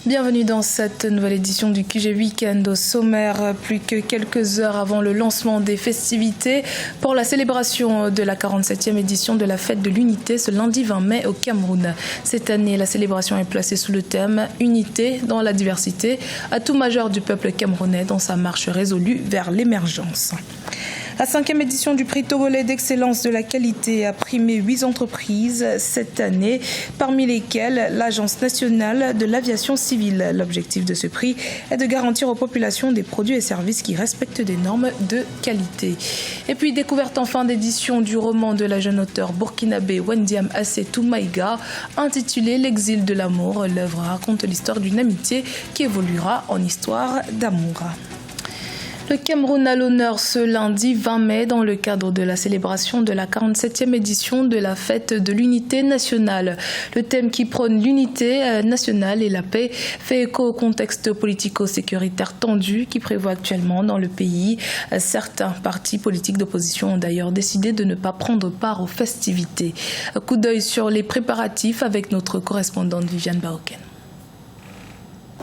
Bienvenue dans cette nouvelle édition du QG Weekend. Au sommaire, plus que quelques heures avant le lancement des festivités pour la célébration de la 47e édition de la Fête de l'Unité ce lundi 20 mai au Cameroun. Cette année, la célébration est placée sous le thème « Unité dans la diversité », atout majeur du peuple camerounais dans sa marche résolue vers l'émergence. La 5e édition du prix togolais d'excellence de la qualité a primé 8 entreprises cette année, parmi lesquelles l'Agence nationale de l'aviation civile. L'objectif de ce prix est de garantir aux populations des produits et services qui respectent des normes de qualité. Et puis, découverte en fin d'édition du roman de la jeune auteure burkinabé Wendiam Assetou Maïga, intitulé L'exil de l'amour. L'œuvre raconte l'histoire d'une amitié qui évoluera en histoire d'amour. Le Cameroun a l'honneur ce lundi 20 mai dans le cadre de la célébration de la 47e édition de la Fête de l'Unité nationale. Le thème qui prône l'unité nationale et la paix fait écho au contexte politico-sécuritaire tendu qui prévaut actuellement dans le pays. Certains partis politiques d'opposition ont d'ailleurs décidé de ne pas prendre part aux festivités. Coup d'œil sur les préparatifs avec notre correspondante Viviane Baoken.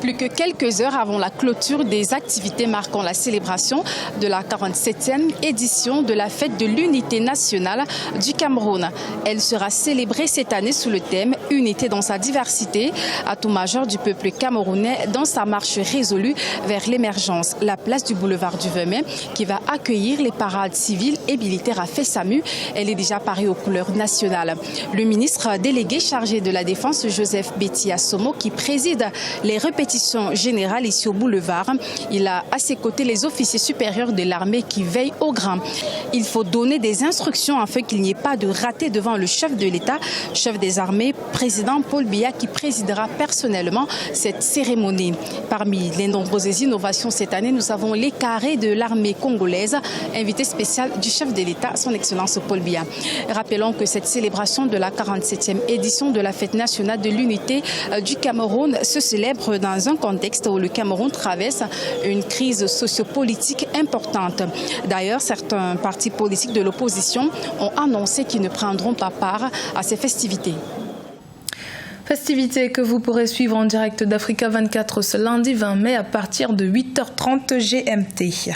Plus que quelques heures avant la clôture des activités marquant la célébration de la 47e édition de la Fête de l'Unité nationale du Cameroun. Elle sera célébrée cette année sous le thème « Unité dans sa diversité », atout majeur du peuple camerounais dans sa marche résolue vers l'émergence. La place du boulevard du 20 mai qui va accueillir les parades civiles et militaires à Fessamut. Elle est déjà parée aux couleurs nationales. Le ministre délégué chargé de la Défense, Joseph Betty Assomo, qui préside les répétitions générale ici au boulevard. Il a à ses côtés les officiers supérieurs de l'armée qui veillent au grain. Il faut donner des instructions afin qu'il n'y ait pas de raté devant le chef de l'État, chef des armées, président Paul Biya, qui présidera personnellement cette cérémonie. Parmi les nombreuses innovations cette année, nous avons les carrés de l'armée congolaise, invité spécial du chef de l'État, son Excellence Paul Biya. Rappelons que cette célébration de la 47e édition de la Fête nationale de l'Unité du Cameroun se célèbre dans un contexte où le Cameroun traverse une crise sociopolitique importante. D'ailleurs, certains partis politiques de l'opposition ont annoncé qu'ils ne prendront pas part à ces festivités. Festivités que vous pourrez suivre en direct d'Africa 24 ce lundi 20 mai à partir de 8h30 GMT.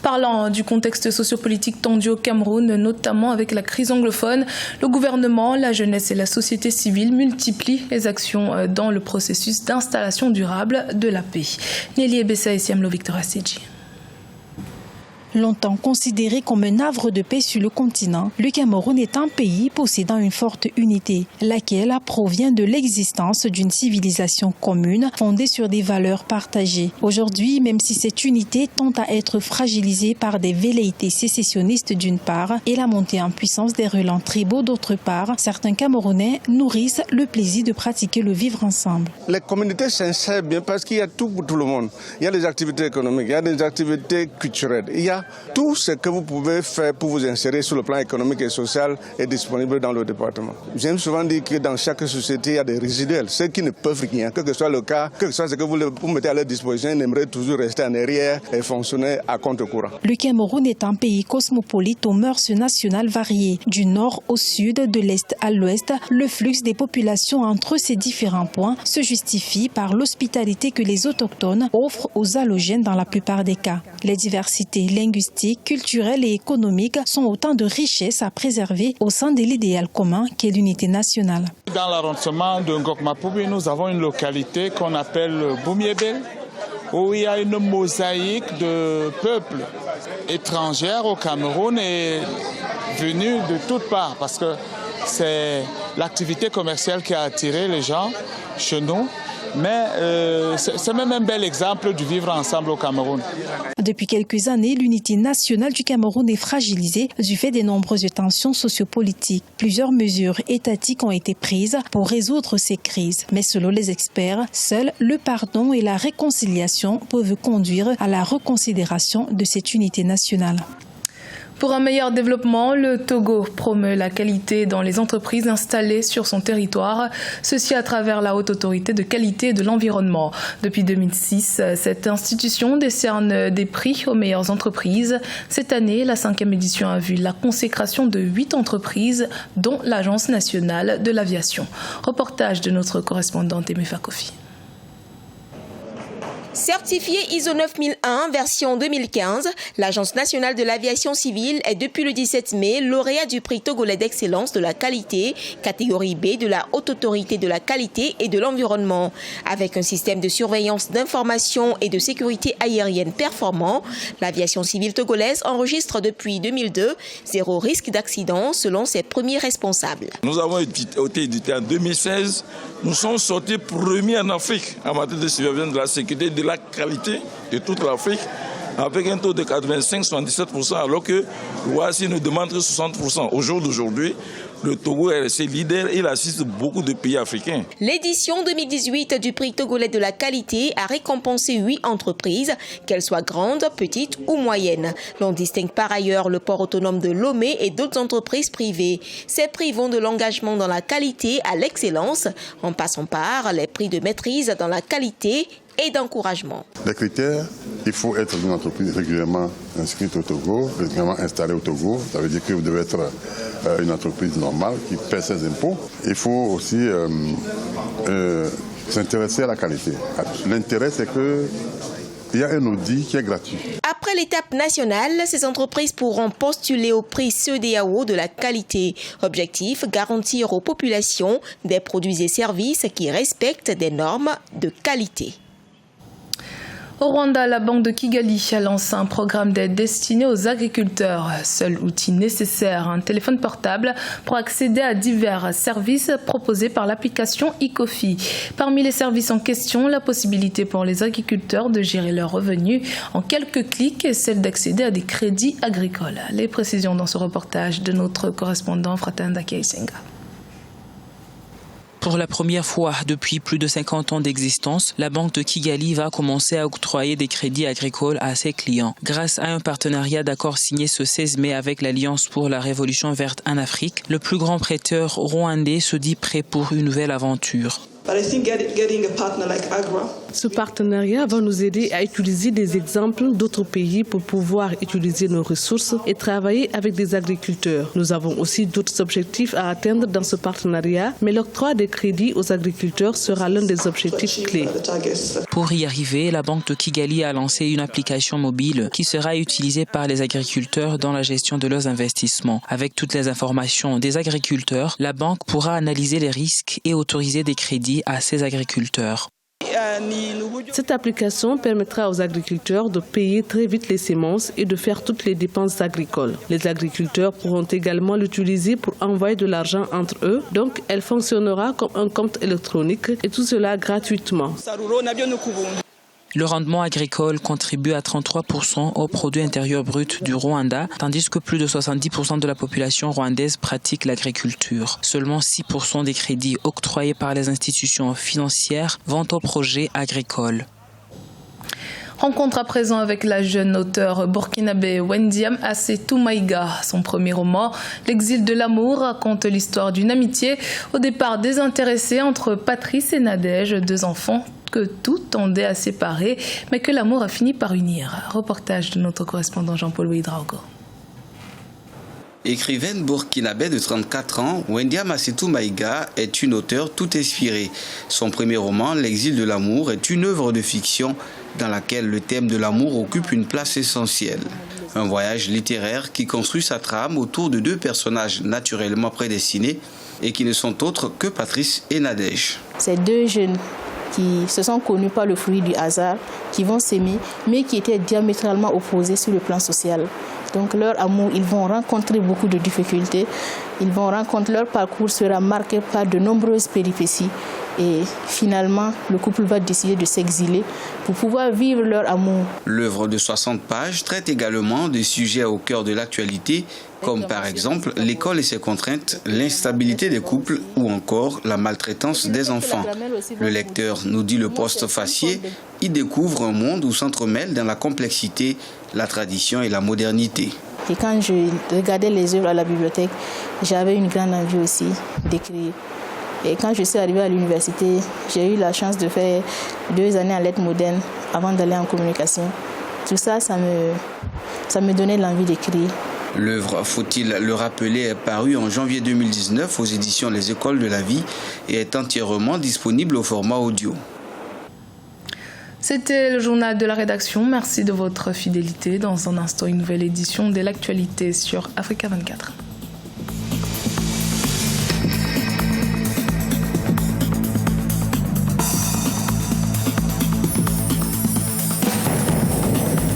Parlant du contexte sociopolitique tendu au Cameroun, notamment avec la crise anglophone, le gouvernement, la jeunesse et la société civile multiplient les actions dans le processus d'installation durable de la paix. Nelly Ebessa et Siamlo Victoria Seji. Longtemps considéré comme un havre de paix sur le continent, le Cameroun est un pays possédant une forte unité, laquelle provient de l'existence d'une civilisation commune fondée sur des valeurs partagées. Aujourd'hui, même si cette unité tend à être fragilisée par des velléités sécessionnistes d'une part et la montée en puissance des relents tribaux d'autre part, certains Camerounais nourrissent le plaisir de pratiquer le vivre ensemble. Les communautés s'insèrent bien parce qu'il y a tout pour tout le monde. Il y a des activités économiques, il y a des activités culturelles, il y a tout ce que vous pouvez faire pour vous insérer sur le plan économique et social est disponible dans le département. J'aime souvent dire que dans chaque société, il y a des résiduels, ceux qui ne peuvent rien, quel que soit le cas, quel que soit ce que vous mettez à leur disposition, ils aimeraient toujours rester en arrière et fonctionner à contre-courant. Le Cameroun est un pays cosmopolite aux mœurs nationales variées. Du nord au sud, de l'est à l'ouest, le flux des populations entre ces différents points se justifie par l'hospitalité que les autochtones offrent aux allogènes dans la plupart des cas. Les diversités linguistiques, culturelles et économiques sont autant de richesses à préserver au sein de l'idéal commun qu'est l'unité nationale. Dans l'arrondissement de Ngokmapoubi, nous avons une localité qu'on appelle Boumiébel, où il y a une mosaïque de peuples étrangers au Cameroun et venus de toutes parts, parce que c'est l'activité commerciale qui a attiré les gens chez nous. Mais c'est même un bel exemple du vivre ensemble au Cameroun. Depuis quelques années, l'unité nationale du Cameroun est fragilisée du fait des nombreuses tensions sociopolitiques. Plusieurs mesures étatiques ont été prises pour résoudre ces crises. Mais selon les experts, seuls le pardon et la réconciliation peuvent conduire à la reconsidération de cette unité nationale. Pour un meilleur développement, le Togo promeut la qualité dans les entreprises installées sur son territoire, ceci à travers la Haute Autorité de qualité de l'environnement. Depuis 2006, cette institution décerne des prix aux meilleures entreprises. Cette année, la 5e édition a vu la consécration de 8 entreprises, dont l'Agence nationale de l'aviation. Reportage de notre correspondante Emefa Kofi. Certifiée ISO 9001 version 2015, l'Agence nationale de l'aviation civile est depuis le 17 mai lauréat du prix togolais d'excellence de la qualité, catégorie B de la Haute Autorité de la qualité et de l'environnement. Avec un système de surveillance d'information et de sécurité aérienne performant, l'aviation civile togolaise enregistre depuis 2002 zéro risque d'accident selon ses premiers responsables. Nous avons été édités en 2016. Nous sommes sortis premiers en Afrique en matière de surveillance de la sécurité de la qualité de toute l'Afrique, avec un taux de 85-77%, alors que l'OACI nous demande 60%. Au jour d'aujourd'hui, le Togo est resté leader et il assiste beaucoup de pays africains. L'édition 2018 du prix togolais de la qualité a récompensé 8 entreprises, qu'elles soient grandes, petites ou moyennes. L'on distingue par ailleurs le port autonome de Lomé et d'autres entreprises privées. Ces prix vont de l'engagement dans la qualité à l'excellence, en passant par les prix de maîtrise dans la qualité et d'encouragement. Les critères, il faut être une entreprise régulièrement inscrite au Togo, régulièrement installée au Togo. Ça veut dire que vous devez être une entreprise normale qui paie ses impôts. Il faut aussi s'intéresser à la qualité. L'intérêt, c'est qu'il y a un audit qui est gratuit. Après l'étape nationale, ces entreprises pourront postuler au prix CEDEAO de la qualité. Objectif, garantir aux populations des produits et services qui respectent des normes de qualité. Au Rwanda, la Banque de Kigali a lancé un programme d'aide destiné aux agriculteurs. Seul outil nécessaire, un téléphone portable pour accéder à divers services proposés par l'application Ecofi. Parmi les services en question, la possibilité pour les agriculteurs de gérer leurs revenus en quelques clics et celle d'accéder à des crédits agricoles. Les précisions dans ce reportage de notre correspondant Fratanda Keisenga. Pour la première fois depuis plus de 50 ans d'existence, la Banque de Kigali va commencer à octroyer des crédits agricoles à ses clients. Grâce à un partenariat d'accord signé ce 16 mai avec l'Alliance pour la Révolution verte en Afrique, le plus grand prêteur rwandais se dit prêt pour une nouvelle aventure. Ce partenariat va nous aider à utiliser des exemples d'autres pays pour pouvoir utiliser nos ressources et travailler avec des agriculteurs. Nous avons aussi d'autres objectifs à atteindre dans ce partenariat, mais l'octroi des crédits aux agriculteurs sera l'un des objectifs clés. Pour y arriver, la Banque de Kigali a lancé une application mobile qui sera utilisée par les agriculteurs dans la gestion de leurs investissements. Avec toutes les informations des agriculteurs, la banque pourra analyser les risques et autoriser des crédits à ces agriculteurs. Cette application permettra aux agriculteurs de payer très vite les semences et de faire toutes les dépenses agricoles. Les agriculteurs pourront également l'utiliser pour envoyer de l'argent entre eux, donc elle fonctionnera comme un compte électronique et tout cela gratuitement. Le rendement agricole contribue à 33% au produit intérieur brut du Rwanda, tandis que plus de 70% de la population rwandaise pratique l'agriculture. Seulement 6% des crédits octroyés par les institutions financières vont aux projets agricoles. Rencontre à présent avec la jeune auteure burkinabé Wendiam Assetou Maïga. Son premier roman, L'exil de l'amour, raconte l'histoire d'une amitié au départ désintéressée entre Patrice et Nadège, deux enfants que tout tendait à séparer, mais que l'amour a fini par unir. Reportage de notre correspondant Jean-Paul Ouidraogo. Écrivaine burkinabé de 34 ans, Wendiam Assetou Maïga est une auteure tout inspirée. Son premier roman, L'exil de l'amour, est une œuvre de fiction dans laquelle le thème de l'amour occupe une place essentielle. Un voyage littéraire qui construit sa trame autour de deux personnages naturellement prédestinés et qui ne sont autres que Patrice et Nadège. Ces deux jeunes qui se sont connus par le fruit du hasard, qui vont s'aimer, mais qui étaient diamétralement opposés sur le plan social. Donc leur amour, ils vont rencontrer beaucoup de difficultés. Leur parcours sera marqué par de nombreuses péripéties. Et finalement, le couple va décider de s'exiler pour pouvoir vivre leur amour. L'œuvre de 60 pages traite également des sujets au cœur de l'actualité, comme par exemple l'école et ses contraintes, l'instabilité des couples ou encore la maltraitance des enfants. Le lecteur, nous dit le postfacier, y découvre un monde où s'entremêlent dans la complexité, la tradition et la modernité. Et quand je regardais les œuvres à la bibliothèque, j'avais une grande envie aussi d'écrire. Et quand je suis arrivée à l'université, j'ai eu la chance de faire 2 années en lettres modernes avant d'aller en communication. Tout ça, ça me donnait l'envie d'écrire. L'œuvre, faut-il le rappeler, est parue en janvier 2019 aux éditions Les Écoles de la Vie et est entièrement disponible au format audio. C'était le journal de la rédaction. Merci de votre fidélité. Dans un instant, une nouvelle édition de l'actualité sur Africa 24.